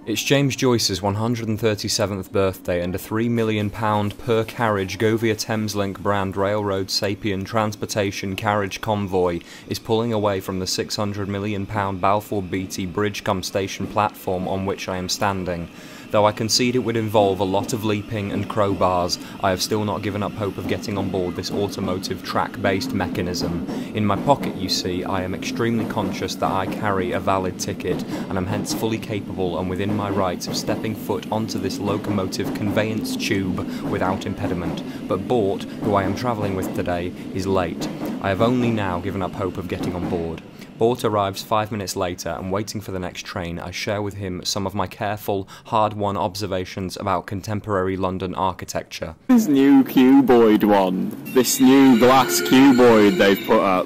It's James Joyce's 137th birthday, and a £3 million per carriage Govia Thameslink brand Railroad Sapien transportation carriage convoy is pulling away from the £600 million Balfour Beatty bridge-cum-station platform on which I am standing. Though I concede it would involve a lot of leaping and crowbars, I have still not given up hope of getting on board this automotive track-based mechanism. In my pocket, you see, I am extremely conscious that I carry a valid ticket, and am hence fully capable and within my rights of stepping foot onto this locomotive conveyance tube without impediment. But Bort, who I am travelling with today, is late. I have only now given up hope of getting on board. Bort arrives 5 minutes later, and waiting for the next train, I share with him some of my careful, hard-won observations about contemporary London architecture. This new cuboid one, this new glass cuboid they've put up.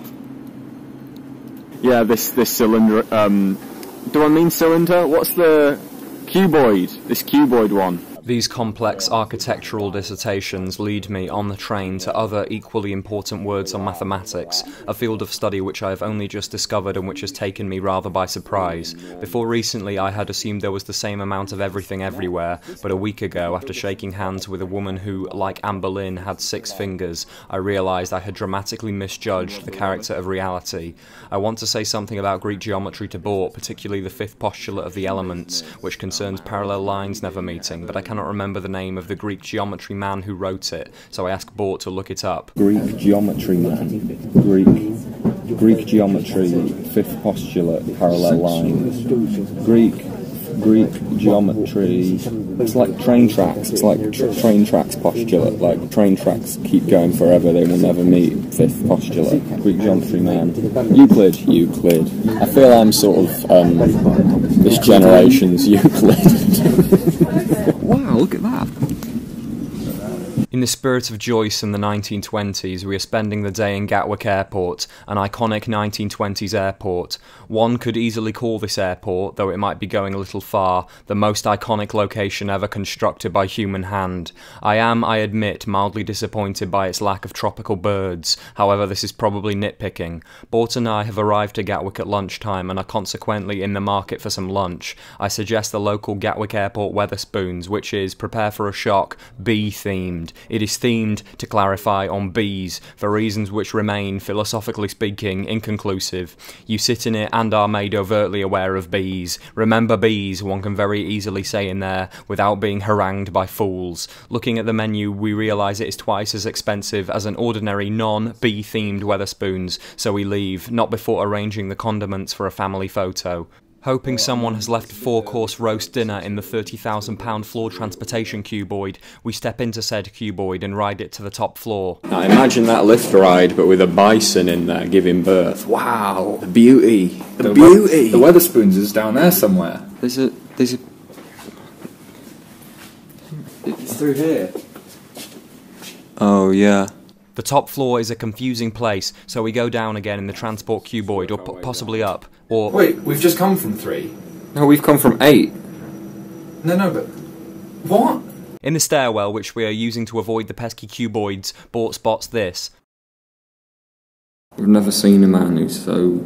Yeah, this cylinder, do I mean cylinder? What's the cuboid? This cuboid one. These complex architectural dissertations lead me on the train to other equally important words on mathematics, a field of study which I have only just discovered and which has taken me rather by surprise. Before recently I had assumed there was the same amount of everything everywhere, but a week ago, after shaking hands with a woman who, like Anne Boleyn, had 6 fingers, I realised I had dramatically misjudged the character of reality. I want to say something about Greek geometry to Bort, particularly the fifth postulate of the elements, which concerns parallel lines never meeting, but I cannot remember the name of the Greek geometry man who wrote it, so I asked Bort to look it up. Greek geometry man. Greek geometry, fifth postulate, parallel lines. Greek geometry. It's like train tracks. It's like train tracks postulate. Like train tracks keep going forever. They will never meet. Fifth postulate. Greek geometry man. Euclid. I feel I'm sort of this generation's Euclid. Wow, look at that. In the spirit of Joyce in the 1920s, we are spending the day in Gatwick Airport, an iconic 1920s airport. One could easily call this airport, though it might be going a little far, the most iconic location ever constructed by human hand. I am, I admit, mildly disappointed by its lack of tropical birds. However, this is probably nitpicking. Bort and I have arrived at Gatwick at lunchtime and are consequently in the market for some lunch. I suggest the local Gatwick Airport Wetherspoons, which is, prepare for a shock, bee-themed. It is themed, to clarify, on bees, for reasons which remain, philosophically speaking, inconclusive. You sit in it and are made overtly aware of bees. Remember bees, one can very easily say in there, without being harangued by fools. Looking at the menu, we realise it is twice as expensive as an ordinary non-bee-themed Wetherspoons, so we leave, not before arranging the condiments for a family photo. Hoping someone has left a 4-course roast dinner in the £30,000 floor transportation cuboid, we step into said cuboid and ride it to the top floor. Now imagine that lift ride, but with a bison in there giving birth. Wow, the beauty. The beauty. The Wetherspoons is down there somewhere. There's a... It's through here. Oh, yeah. The top floor is a confusing place, so we go down again in the transport cuboid, or possibly up, or... Wait, we've just come from 3. No, we've come from 8. No, but... What? In the stairwell, which we are using to avoid the pesky cuboids, Bort spots this. We've never seen a man who's so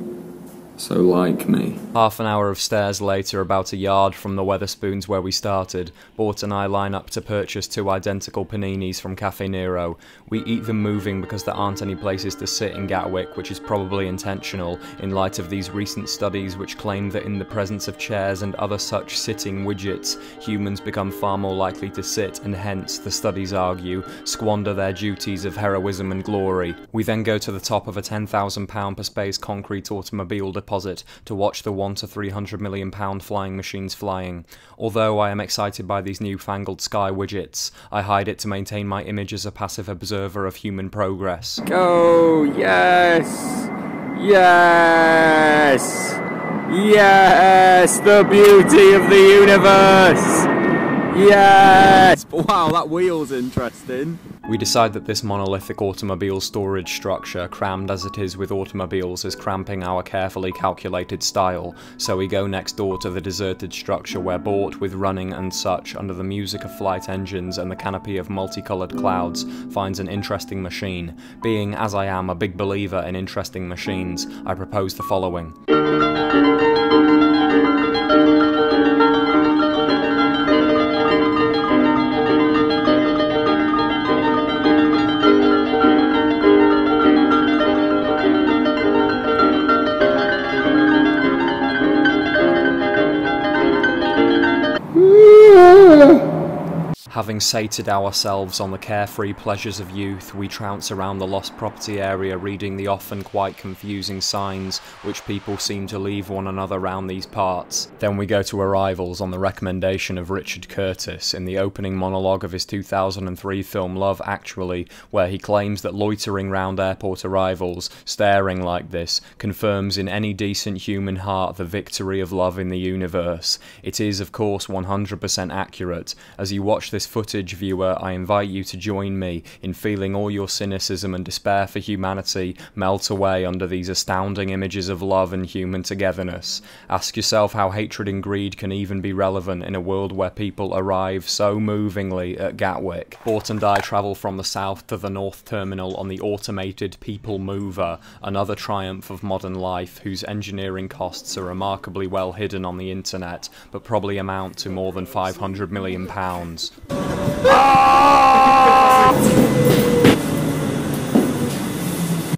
like me. Half an hour of stairs later, about a yard from the Wetherspoons where we started, Bort and I line up to purchase 2 identical paninis from Cafe Nero. We eat them moving because there aren't any places to sit in Gatwick, which is probably intentional, in light of these recent studies which claim that in the presence of chairs and other such sitting widgets, humans become far more likely to sit and hence, the studies argue, squander their duties of heroism and glory. We then go to the top of a £10,000 per space concrete automobile deposit to watch the £100 to £300 million flying machines flying. Although I am excited by these newfangled sky widgets, I hide it to maintain my image as a passive observer of human progress. Go! Yes! Yes! Yes! The beauty of the universe! Yes! Wow, that wheel's interesting. We decide that this monolithic automobile storage structure, crammed as it is with automobiles, is cramping our carefully calculated style, so we go next door to the deserted structure where Bort, with running and such, under the music of flight engines and the canopy of multicoloured clouds, finds an interesting machine. Being, as I am, a big believer in interesting machines, I propose the following. Having sated ourselves on the carefree pleasures of youth, we trounce around the lost property area reading the often quite confusing signs which people seem to leave one another round these parts. Then we go to arrivals on the recommendation of Richard Curtis in the opening monologue of his 2003 film Love Actually, where he claims that loitering round airport arrivals, staring like this, confirms in any decent human heart the victory of love in the universe. It is, of course, 100% accurate. As you watch this footage, viewer, I invite you to join me in feeling all your cynicism and despair for humanity melt away under these astounding images of love and human togetherness. Ask yourself how hatred and greed can even be relevant in a world where people arrive so movingly at Gatwick. Bort and I travel from the south to the north terminal on the automated People Mover, another triumph of modern life whose engineering costs are remarkably well hidden on the internet, but probably amount to more than £500 million.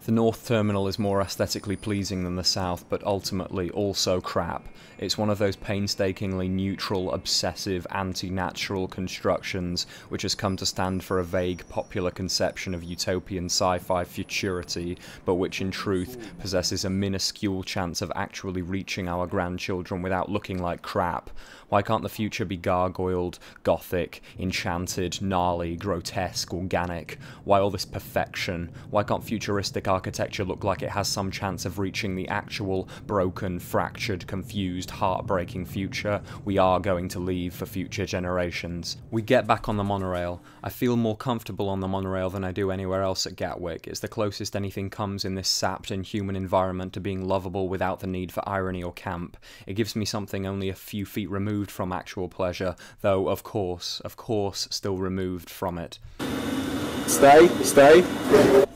The North Terminal is more aesthetically pleasing than the South, but ultimately also crap. It's one of those painstakingly neutral, obsessive, anti-natural constructions which has come to stand for a vague popular conception of utopian sci-fi futurity, but which in truth possesses a minuscule chance of actually reaching our grandchildren without looking like crap. Why can't the future be gargoyled, gothic, enchanted, gnarly, grotesque, organic? Why all this perfection? Why can't futuristic architecture look like it has some chance of reaching the actual, broken, fractured, confused, heartbreaking future we are going to leave for future generations? We get back on the monorail. I feel more comfortable on the monorail than I do anywhere else at Gatwick. It's the closest anything comes in this sapped, inhuman environment to being lovable without the need for irony or camp. It gives me something only a few feet removed from actual pleasure, though of course, still removed from it. Stay.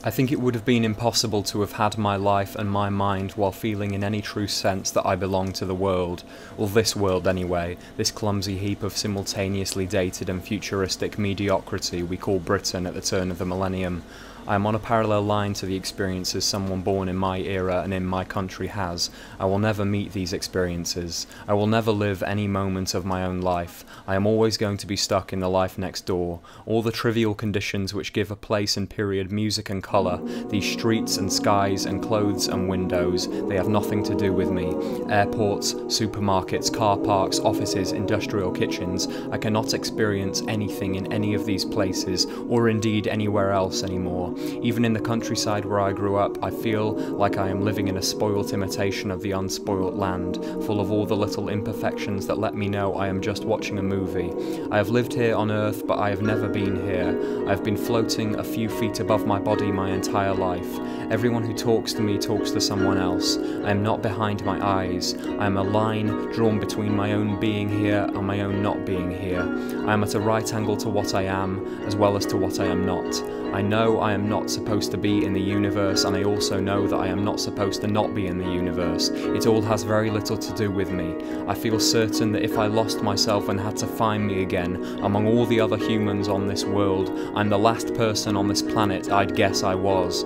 I think it would have been impossible to have had my life and my mind while feeling in any true sense that I belong to the world, or this world anyway, this clumsy heap of simultaneously dated and futuristic mediocrity we call Britain at the turn of the millennium. I am on a parallel line to the experiences someone born in my era and in my country has. I will never meet these experiences. I will never live any moment of my own life. I am always going to be stuck in the life next door. All the trivial conditions which give a place and period music and colour, these streets and skies and clothes and windows, they have nothing to do with me. Airports, supermarkets, car parks, offices, industrial kitchens, I cannot experience anything in any of these places, or indeed anywhere else anymore. Even in the countryside where I grew up, I feel like I am living in a spoilt imitation of the unspoilt land, full of all the little imperfections that let me know I am just watching a movie. I have lived here on Earth, but I have never been here. I have been floating a few feet above my body my entire life. Everyone who talks to me talks to someone else. I am not behind my eyes. I am a line drawn between my own being here and my own not being here. I am at a right angle to what I am, as well as to what I am not. I know I am not supposed to be in the universe, and I also know that I am not supposed to not be in the universe. It all has very little to do with me. I feel certain that if I lost myself and had to find me again, among all the other humans on this world, I'm the last person on this planet I'd guess I was.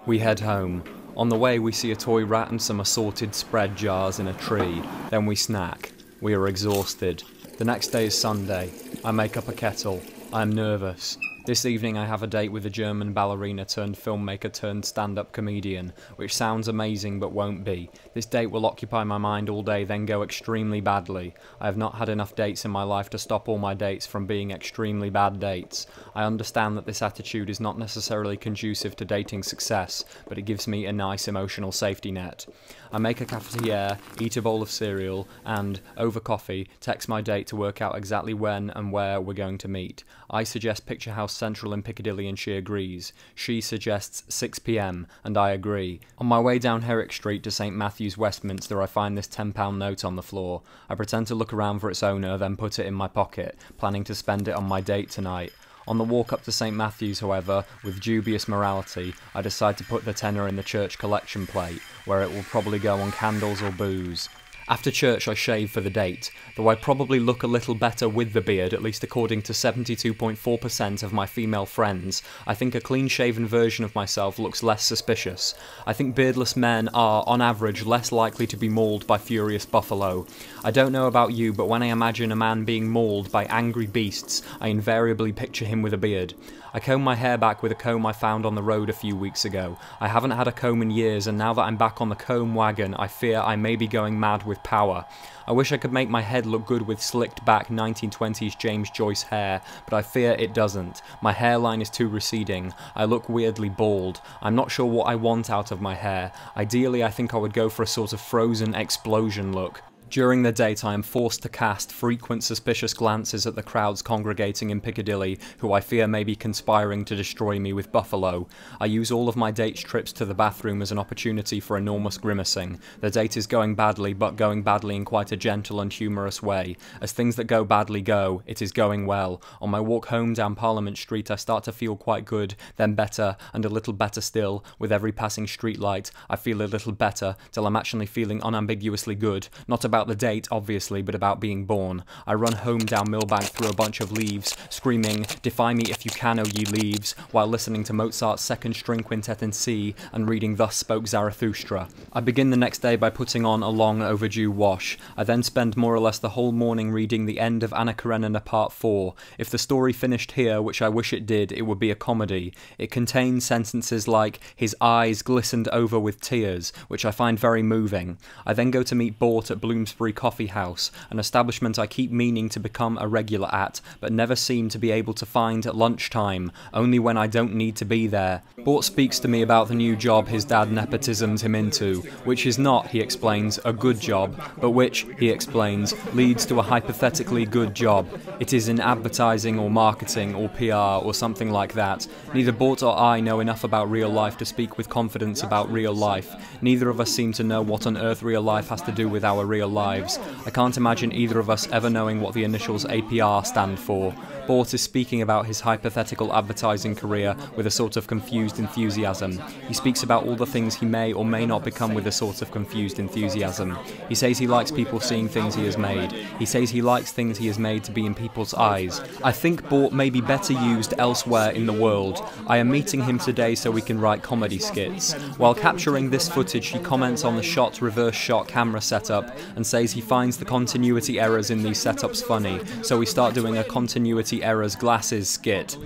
We head home. On the way we see a toy rat and some assorted spread jars in a tree. Then we snack. We are exhausted. The next day is Sunday. I make up a kettle. I am nervous. This evening I have a date with a German ballerina turned filmmaker turned stand-up comedian, which sounds amazing but won't be. This date will occupy my mind all day, then go extremely badly. I have not had enough dates in my life to stop all my dates from being extremely bad dates. I understand that this attitude is not necessarily conducive to dating success, but it gives me a nice emotional safety net. I make a cafetiere, eat a bowl of cereal, and, over coffee, text my date to work out exactly when and where we're going to meet. I suggest Picture House Central in Piccadilly and she agrees. She suggests 6 p.m, and I agree. On my way down Herrick Street to St Matthew's, Westminster, I find this £10 note on the floor. I pretend to look around for its owner, then put it in my pocket, planning to spend it on my date tonight. On the walk up to St Matthew's, however, with dubious morality, I decide to put the tenner in the church collection plate, where it will probably go on candles or booze. After church I shave for the date, though I probably look a little better with the beard, at least according to 72.4% of my female friends. I think a clean-shaven version of myself looks less suspicious. I think beardless men are, on average, less likely to be mauled by furious buffalo. I don't know about you, but when I imagine a man being mauled by angry beasts, I invariably picture him with a beard. I comb my hair back with a comb I found on the road a few weeks ago. I haven't had a comb in years, and now that I'm back on the comb wagon, I fear I may be going mad with power. I wish I could make my head look good with slicked back 1920s James Joyce hair, but I fear it doesn't. My hairline is too receding. I look weirdly bald. I'm not sure what I want out of my hair. Ideally, I think I would go for a sort of Frozen explosion look. During the date, I am forced to cast frequent suspicious glances at the crowds congregating in Piccadilly, who I fear may be conspiring to destroy me with buffalo. I use all of my date's trips to the bathroom as an opportunity for enormous grimacing. The date is going badly, but going badly in quite a gentle and humorous way. As things that go badly go, it is going well. On my walk home down Parliament Street, I start to feel quite good, then better, and a little better still. With every passing street light, I feel a little better, till I'm actually feeling unambiguously good. Not about the date, obviously, but about being born. I run home down Millbank through a bunch of leaves, screaming, "Defy me if you can, O ye leaves," while listening to Mozart's second string quintet in C and reading Thus Spoke Zarathustra. I begin the next day by putting on a long overdue wash. I then spend more or less the whole morning reading the end of Anna Karenina Part 4. If the story finished here, which I wish it did, it would be a comedy. It contains sentences like, "His eyes glistened over with tears," which I find very moving. I then go to meet Bort at Bloomsbury Coffee House, an establishment I keep meaning to become a regular at, but never seem to be able to find at lunchtime, only when I don't need to be there. Bort speaks to me about the new job his dad nepotismed him into, which is not, he explains, a good job, but which, he explains, leads to a hypothetically good job. It is in advertising or marketing or PR or something like that. Neither Bort or I know enough about real life to speak with confidence about real life. Neither of us seem to know what on earth real life has to do with our real lives. I can't imagine either of us ever knowing what the initials APR stand for. Bort is speaking about his hypothetical advertising career with a sort of confused enthusiasm. He speaks about all the things he may or may not become with a sort of confused enthusiasm. He says he likes people seeing things he has made. He says he likes things he has made to be in people's eyes. I think Bort may be better used elsewhere in the world. I am meeting him today so we can write comedy skits. While capturing this footage, he comments on the shot reverse shot camera setup and says he finds the continuity errors in these setups funny, so we start doing a continuity errors glasses skit.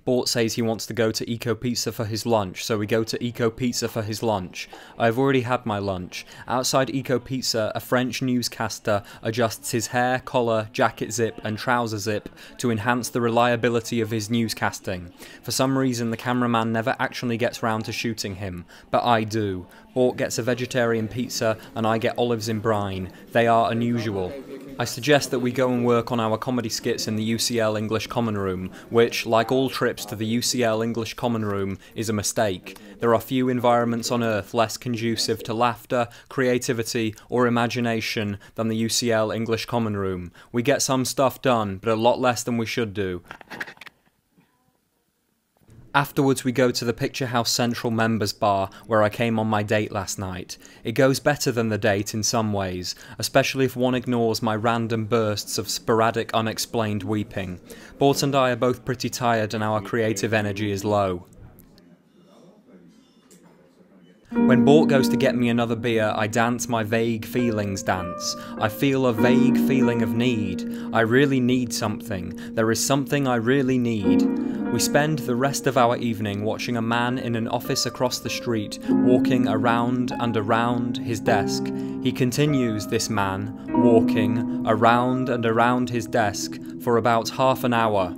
Bort says he wants to go to Eco Pizza for his lunch, so we go to Eco Pizza for his lunch. I've already had my lunch. Outside Eco Pizza, a French newscaster adjusts his hair, collar, jacket zip and trouser zip to enhance the reliability of his newscasting. For some reason, the cameraman never actually gets round to shooting him, but I do. Bort gets a vegetarian pizza and I get olives in brine. They are unusual. I suggest that we go and work on our comedy skits in the UCL English Common Room, which, like all trips to the UCL English Common Room, is a mistake. There are few environments on earth less conducive to laughter, creativity, or imagination than the UCL English Common Room. We get some stuff done, but a lot less than we should do. Afterwards we go to the Picture House Central Members Bar, where I came on my date last night. It goes better than the date in some ways, especially if one ignores my random bursts of sporadic unexplained weeping. Bort and I are both pretty tired and our creative energy is low. When Bort goes to get me another beer, I dance my vague feelings dance. I feel a vague feeling of need. I really need something. There is something I really need. We spend the rest of our evening watching a man in an office across the street, walking around and around his desk. He continues, this man, walking around and around his desk for about half an hour.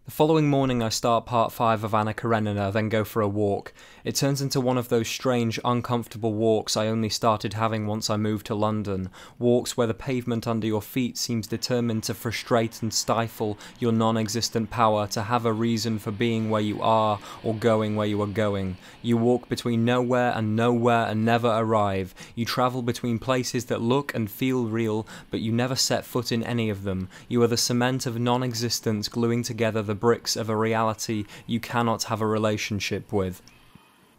The following morning I start part 5 of Anna Karenina, then go for a walk. It turns into one of those strange, uncomfortable walks I only started having once I moved to London. Walks where the pavement under your feet seems determined to frustrate and stifle your non-existent power to have a reason for being where you are or going where you are going. You walk between nowhere and never arrive. You travel between places that look and feel real, but you never set foot in any of them. You are the cement of non-existence gluing together the bricks of a reality you cannot have a relationship with.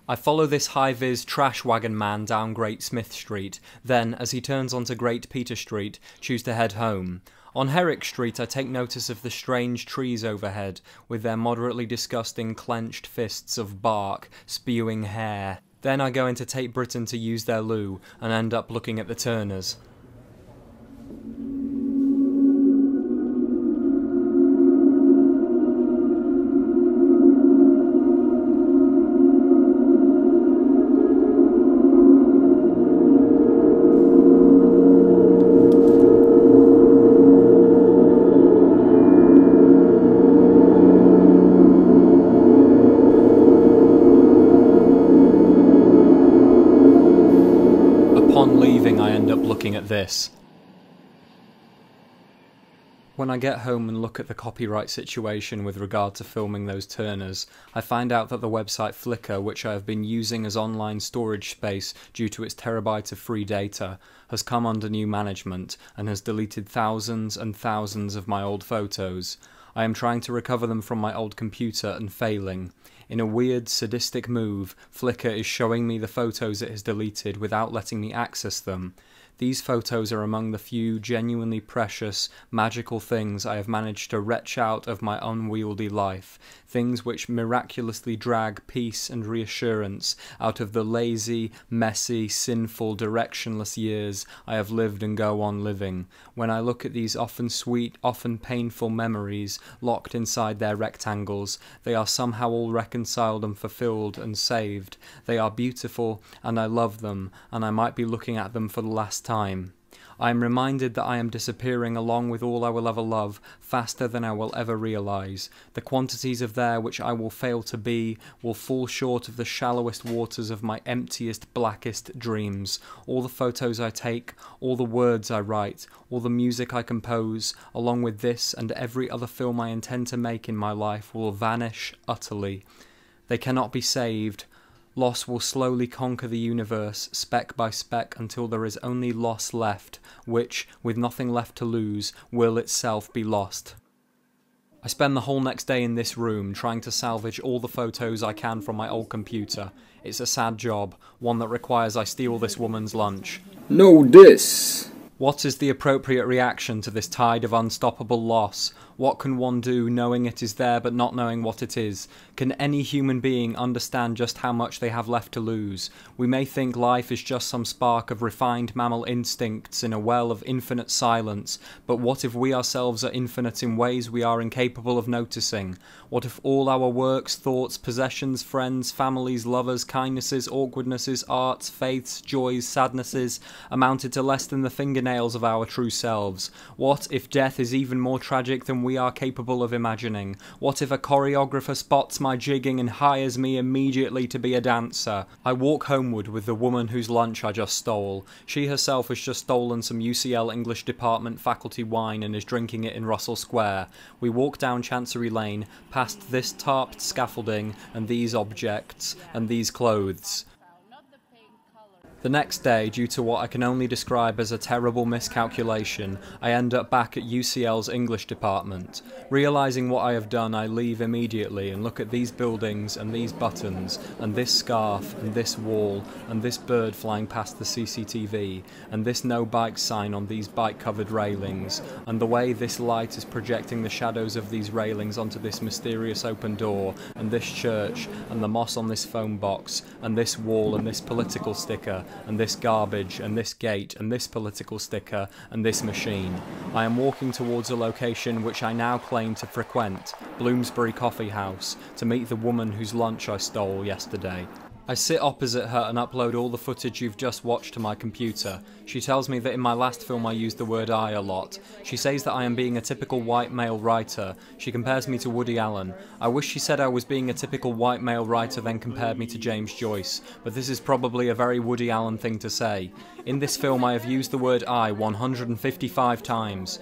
I follow this high-vis trash wagon man down Great Smith Street, then, as he turns onto Great Peter Street, choose to head home. On Herrick Street I take notice of the strange trees overhead, with their moderately disgusting clenched fists of bark spewing hair. Then I go into Tate Britain to use their loo, and end up looking at the Turners. Upon leaving, I end up looking at this. When I get home and look at the copyright situation with regard to filming those Turners, I find out that the website Flickr, which I have been using as online storage space due to its terabyte of free data, has come under new management and has deleted thousands and thousands of my old photos. I am trying to recover them from my old computer and failing. In a weird, sadistic move, Flickr is showing me the photos it has deleted without letting me access them. These photos are among the few genuinely precious, magical things I have managed to retch out of my unwieldy life, things which miraculously drag peace and reassurance out of the lazy, messy, sinful, directionless years I have lived and go on living. When I look at these often sweet, often painful memories locked inside their rectangles, they are somehow all reconciled and fulfilled and saved. They are beautiful, and I love them, and I might be looking at them for the last time. I am reminded that I am disappearing along with all I will ever love, faster than I will ever realise. The quantities of there which I will fail to be will fall short of the shallowest waters of my emptiest, blackest dreams. All the photos I take, all the words I write, all the music I compose, along with this and every other film I intend to make in my life will vanish utterly. They cannot be saved. Loss will slowly conquer the universe, speck by speck, until there is only loss left, which, with nothing left to lose, will itself be lost. I spend the whole next day in this room, trying to salvage all the photos I can from my old computer. It's a sad job, one that requires I steal this woman's lunch. No dis! What is the appropriate reaction to this tide of unstoppable loss? What can one do knowing it is there but not knowing what it is? Can any human being understand just how much they have left to lose? We may think life is just some spark of refined mammal instincts in a well of infinite silence, but what if we ourselves are infinite in ways we are incapable of noticing? What if all our works, thoughts, possessions, friends, families, lovers, kindnesses, awkwardnesses, arts, faiths, joys, sadnesses amounted to less than the fingernails of our true selves? What if death is even more tragic than we are capable of imagining? What if a choreographer spots my jigging and hires me immediately to be a dancer? I walk homeward with the woman whose lunch I just stole. She herself has just stolen some UCL English Department faculty wine and is drinking it in Russell Square. We walk down Chancery Lane, past this tarped scaffolding and these objects and these clothes. The next day, due to what I can only describe as a terrible miscalculation, I end up back at UCL's English department. Realising what I have done, I leave immediately and look at these buildings and these buttons and this scarf and this wall and this bird flying past the CCTV and this no bike sign on these bike-covered railings and the way this light is projecting the shadows of these railings onto this mysterious open door and this church and the moss on this phone box and this wall and this political sticker and this garbage and this gate and this political sticker and this machine. I am walking towards a location which I now claim to frequent, Bloomsbury Coffee House, to meet the woman whose lunch I stole yesterday. I sit opposite her and upload all the footage you've just watched to my computer. She tells me that in my last film I used the word I a lot. She says that I am being a typical white male writer. She compares me to Woody Allen. I wish she said I was being a typical white male writer then compared me to James Joyce, but this is probably a very Woody Allen thing to say. In this film I have used the word I 155 times.